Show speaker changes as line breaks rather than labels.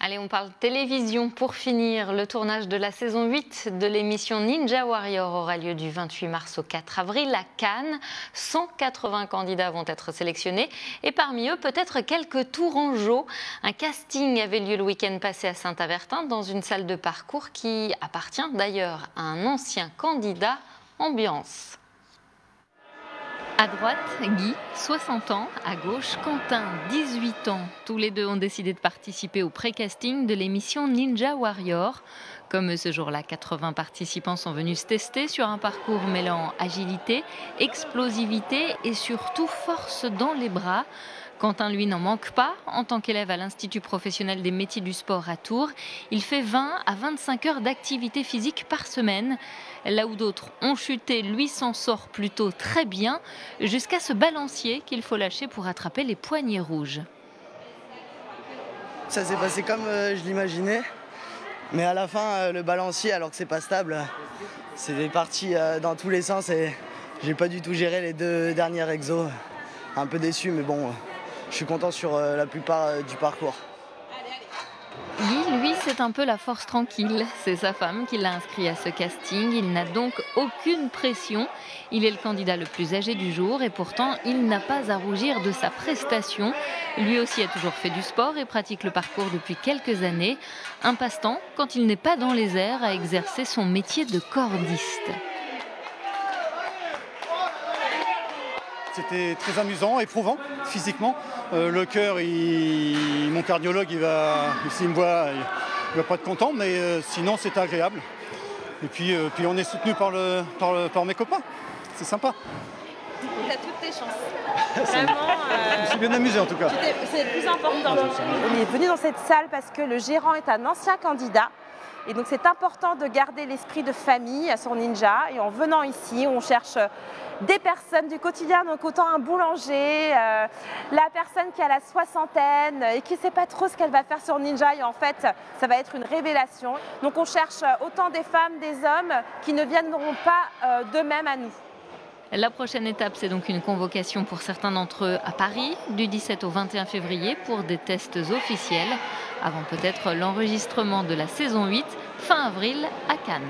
Allez, on parle télévision pour finir. Le tournage de la saison 8 de l'émission Ninja Warrior aura lieu du 28 mars au 4 avril à Cannes. 180 candidats vont être sélectionnés et parmi eux peut-être quelques tourangeaux. Un casting avait lieu le week-end passé à Saint-Avertin dans une salle de parcours qui appartient d'ailleurs à un ancien candidat. Ambiance. À droite, Guy, 60 ans. À gauche, Quentin, 18 ans. Tous les deux ont décidé de participer au pré-casting de l'émission Ninja Warrior. Comme ce jour-là, 80 participants sont venus se tester sur un parcours mêlant agilité, explosivité et surtout force dans les bras. Quentin, lui, n'en manque pas. En tant qu'élève à l'Institut professionnel des métiers du sport à Tours, il fait 20 à 25 heures d'activité physique par semaine. Là où d'autres ont chuté, lui s'en sort plutôt très bien, jusqu'à ce balancier qu'il faut lâcher pour attraper les poignées rouges.
Ça s'est passé comme je l'imaginais, mais à la fin, le balancier, alors que c'est pas stable, c'est parti dans tous les sens et j'ai pas du tout géré les deux dernières exos. Un peu déçu, mais bon, je suis content sur la plupart du parcours.
Guy, lui, c'est un peu la force tranquille. C'est sa femme qui l'a inscrit à ce casting. Il n'a donc aucune pression. Il est le candidat le plus âgé du jour et pourtant, il n'a pas à rougir de sa prestation. Lui aussi a toujours fait du sport et pratique le parcours depuis quelques années. Un passe-temps quand il n'est pas dans les airs à exercer son métier de cordiste.
C'était très amusant, éprouvant physiquement. Le cœur, mon cardiologue, s'il me voit, il va pas être content, mais sinon c'était agréable. Et puis on est soutenu par mes copains. C'est sympa.
Tu as toutes tes chances. Vraiment.
Je me suis bien amusé en tout cas.
C'est le plus important.
On est venu dans cette salle parce que le gérant est un ancien candidat. Et donc c'est important de garder l'esprit de famille à son ninja. Et en venant ici, on cherche des personnes du quotidien, donc autant un boulanger, la personne qui a la soixantaine et qui ne sait pas trop ce qu'elle va faire sur Ninja. Et en fait, ça va être une révélation. Donc on cherche autant des femmes, des hommes qui ne viendront pas d'eux-mêmes à nous.
La prochaine étape, c'est donc une convocation pour certains d'entre eux à Paris, du 17 au 21 février, pour des tests officiels, avant peut-être l'enregistrement de la saison 8, fin avril, à Cannes.